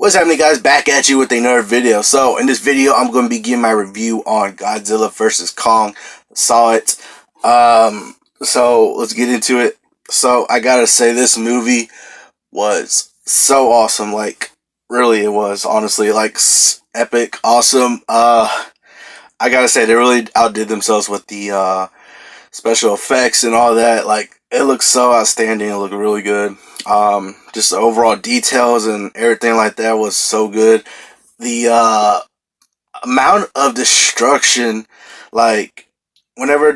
What's happening, guys? Back at you with another video. So in this video, I'm going to be giving my review on Godzilla vs. Kong. Saw it. So let's get into it. So I gotta say, this movie was so awesome. Like, really, it was honestly like epic, awesome. I gotta say, they really outdid themselves with the special effects and all that. Like, it looks so outstanding. It looked really good. Just the overall details and everything like that was so good. The amount of destruction, like whenever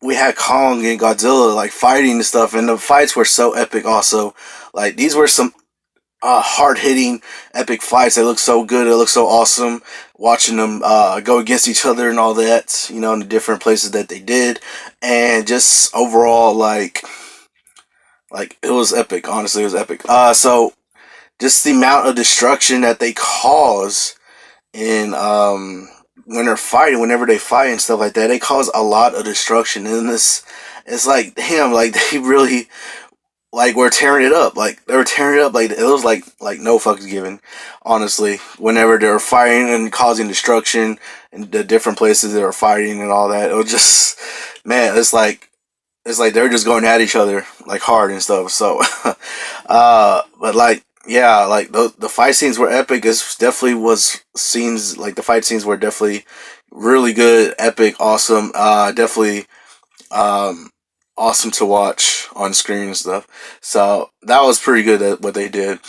we had Kong and Godzilla like fighting and stuff, and the fights were so epic. Also, like these were some hard hitting, epic fights. They look so good. It looks so awesome watching them go against each other and all that. You know, in the different places that they did, and just overall like it was epic. Honestly, it was epic. So just the amount of destruction that they cause in when they're fighting, whenever they fight and stuff like that, they cause a lot of destruction. And this, it's like, damn, like they really like were tearing it up. Like they were tearing it up. Like it was like no fucks given. Honestly, whenever they were fighting and causing destruction in the different places they were fighting and all that, it was just, man, it's like they're just going at each other like hard and stuff. So, but like, yeah, like the fight scenes were epic. This definitely was scenes, like the fight scenes were definitely really good, epic, awesome. Definitely awesome to watch on screen and stuff. So that was pretty good at what they did.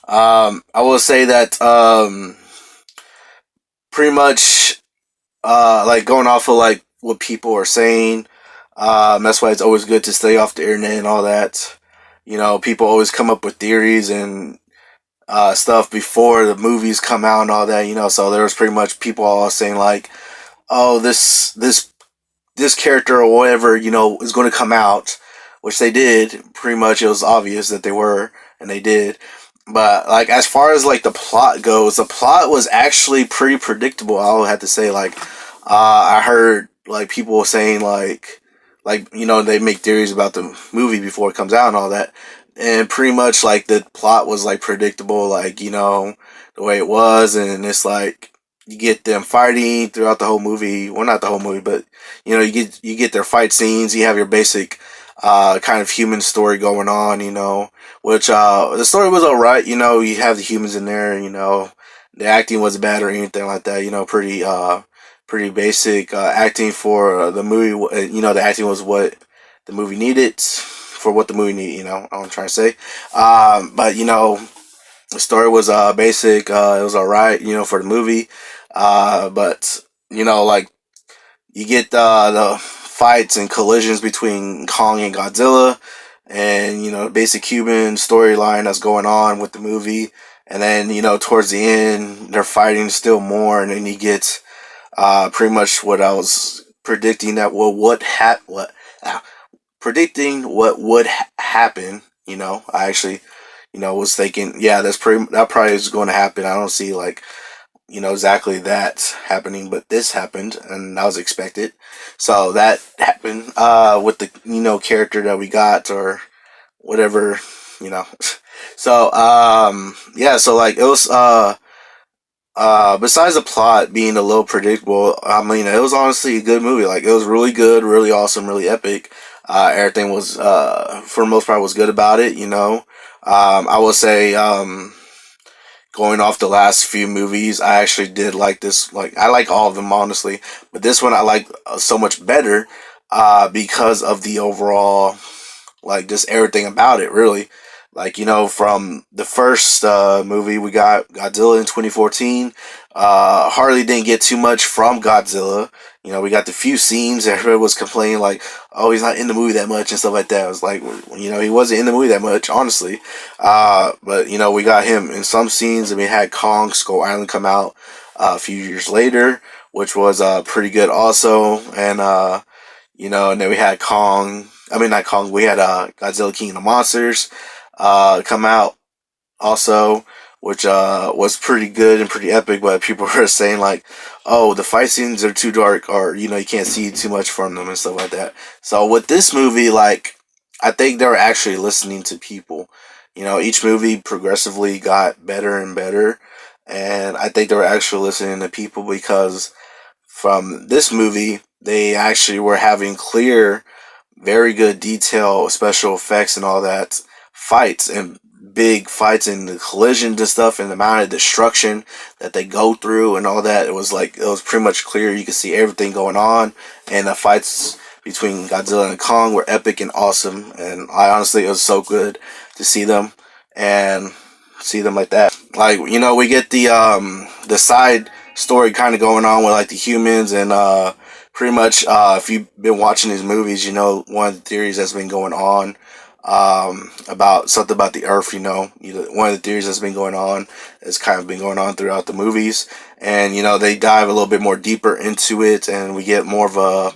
I will say that pretty much like going off of like what people are saying. That's why it's always good to stay off the internet and all that. You know, people always come up with theories and stuff before the movies come out and all that. You know, so there was pretty much people all saying like, "Oh, this character or whatever, you know, is going to come out," which they did. Pretty much, it was obvious that they were, and they did. But like, as far as like the plot goes, the plot was actually pretty predictable. I would have to say, like, I heard like people saying like you know, they make theories about the movie before it comes out and all that, and pretty much like the plot was like predictable, like, you know, the way it was. And it's like you get them fighting throughout the whole movie. Well, not the whole movie, but you know, you get their fight scenes. You have your basic kind of human story going on, you know, which the story was alright. You know, you have the humans in there. You know, the acting wasn't bad or anything like that. You know, pretty basic acting for the movie. You know, the acting was what the movie needed for what the movie needed. You know, I'm trying to say. But you know, the story was basic. It was alright. You know, for the movie. But you know, like you get the fights and collisions between Kong and Godzilla, and you know, basic human storyline that's going on with the movie. And then, you know, towards the end, they're fighting still more, and then you get pretty much what I was predicting, that predicting what would happen. You know, I actually, you know, was thinking, yeah, that probably is going to happen. I don't see like, you know, exactly that happening, but this happened, and that was expected. So that happened with the, you know, character that we got or whatever, you know. So yeah, so like it was besides the plot being a little predictable, I mean, it was honestly a good movie. Like, it was really good, really awesome, really epic. Everything was, for the most part, was good about it, you know. I will say, going off the last few movies, I actually did like this. Like, I like all of them, honestly. But this one I like so much better, because of the overall, like, just everything about it, really. Like, you know, from the first movie, we got Godzilla in 2014. Hardly didn't get too much from Godzilla. You know, we got the few scenes. Everybody was complaining like, "Oh, he's not in the movie that much" and stuff like that. It was like, you know, he wasn't in the movie that much, honestly. But you know, we got him in some scenes, and we had Kong Skull Island come out a few years later, which was pretty good also. And you know, and then we had Kong. I mean, not Kong. We had Godzilla King of the Monsters come out also, which was pretty good and pretty epic. But people were saying like, "Oh, the fight scenes are too dark," or, you know, you can't see too much from them and stuff like that. So with this movie, like, I think they were actually listening to people. You know, each movie progressively got better and better. and I think they were actually listening to people because from this movie they actually were having clear, very good detail, special effects and all that, fights and big fights and the collisions and stuff and the amount of destruction that they go through and all that. It was like, it was pretty much clear. You could see everything going on, and the fights between Godzilla and Kong were epic and awesome. And I honestly, it was so good to see them and see them like that. Like, you know, we get the side story kind of going on with like the humans and pretty much, if you've been watching these movies, you know, one of the theories that's been going on about something about the Earth. You know, one of the theories that's been going on has kind of been going on throughout the movies, and you know, they dive a little bit more deeper into it, and we get more of a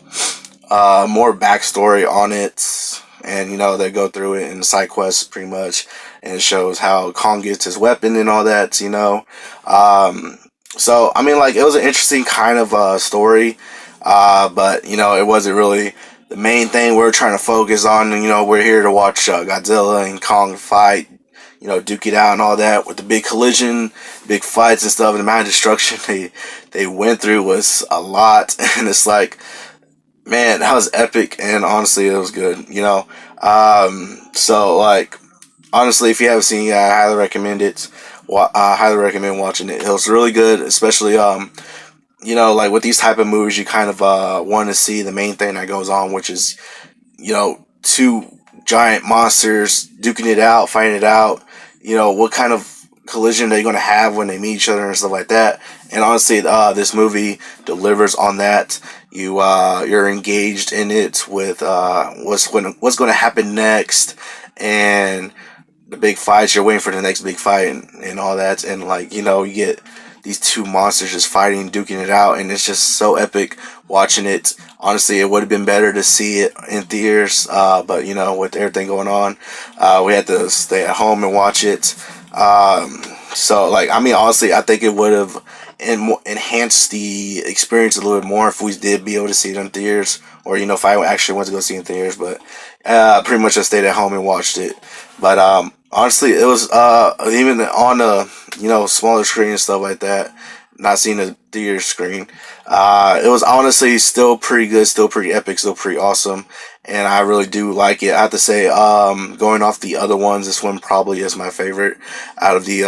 more backstory on it, and you know, they go through it in side quests pretty much, and it shows how Kong gets his weapon and all that. You know, so I mean, like, it was an interesting kind of story. But you know, it wasn't really the main thing we're trying to focus on. You know, we're here to watch Godzilla and Kong fight, you know, duke it out and all that with the big collision, big fights and stuff. And the amount of destruction they went through was a lot, and it's like, man, that was epic. And honestly, it was good. You know, so like, honestly, if you haven't seen it, I highly recommend it. I highly recommend watching it. It was really good, especially you know, like with these type of movies, you kind of want to see the main thing that goes on, which is, you know, two giant monsters duking it out, fighting it out. You know, what kind of collision they're going to have when they meet each other and stuff like that. And honestly, this movie delivers on that. You're engaged in it with what's going to happen next, and the big fights. You're waiting for the next big fight and all that. And like, you know, you get these two monsters just fighting, duking it out, and it's just so epic watching it. Honestly, it would have been better to see it in theaters, but you know, with everything going on, we had to stay at home and watch it. So like, I mean, honestly, I think it would have enhanced the experience a little bit more if we did be able to see it in theaters, or you know, if I actually went to go see it in theaters. But pretty much I stayed at home and watched it. But honestly, it was even on a, you know, smaller screen and stuff like that, not seeing the theater screen, it was honestly still pretty good, still pretty epic, still pretty awesome, and I really do like it. I have to say, going off the other ones, this one probably is my favorite out of the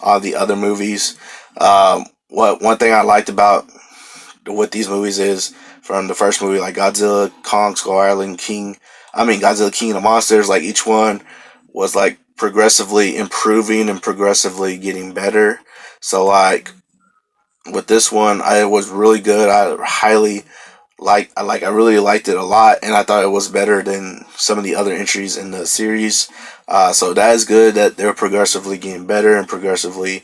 all the other movies. What one thing I liked about what these movies is, from the first movie, like Godzilla, Kong, Skull Island, Godzilla, King of the Monsters, like each one was like progressively improving and progressively getting better. So like with this one, I was really good. I really liked it a lot, and I thought it was better than some of the other entries in the series. So that is good that they're progressively getting better and progressively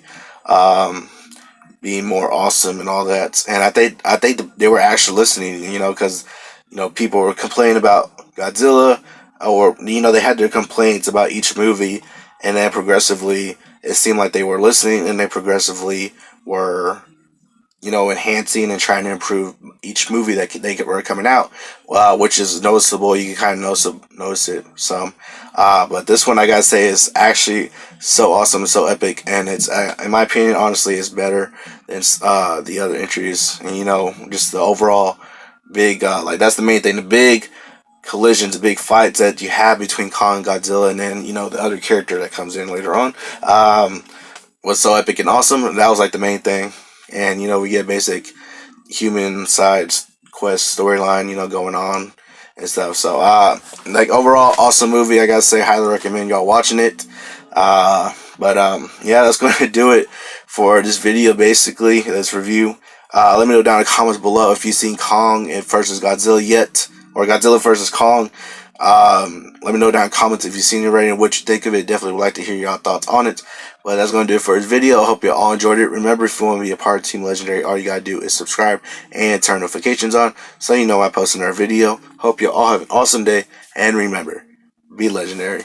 being more awesome and all that. And I think they were actually listening, you know, because you know, people were complaining about Godzilla, or you know, they had their complaints about each movie, and then progressively it seemed like they were listening, and they progressively were, you know, enhancing and trying to improve each movie that they were coming out, which is noticeable. You can kind of notice it some. But this one, I gotta say, is actually so awesome and so epic, and it's, in my opinion, honestly, it's better than the other entries. And you know, just the overall big, like, that's the main thing, the big collisions, the big fights that you have between Kong and Godzilla, and then you know, the other character that comes in later on, was so epic and awesome. That was like the main thing. And you know, we get basic human side quest storyline, you know, going on and stuff. So like, overall, awesome movie. I gotta say, highly recommend y'all watching it. But yeah, that's going to do it for this video, basically, this review. Let me know down in the comments below if you've seen Kong versus Godzilla yet, or Godzilla versus Kong. Let me know down in the comments if you've seen it already and what you think of it. Definitely would like to hear your thoughts on it. But that's going to do it for this video. I hope you all enjoyed it. Remember, if you want to be a part of Team Legendary, all you got to do is subscribe and turn notifications on so you know when I post another video. Hope you all have an awesome day. And remember, be legendary.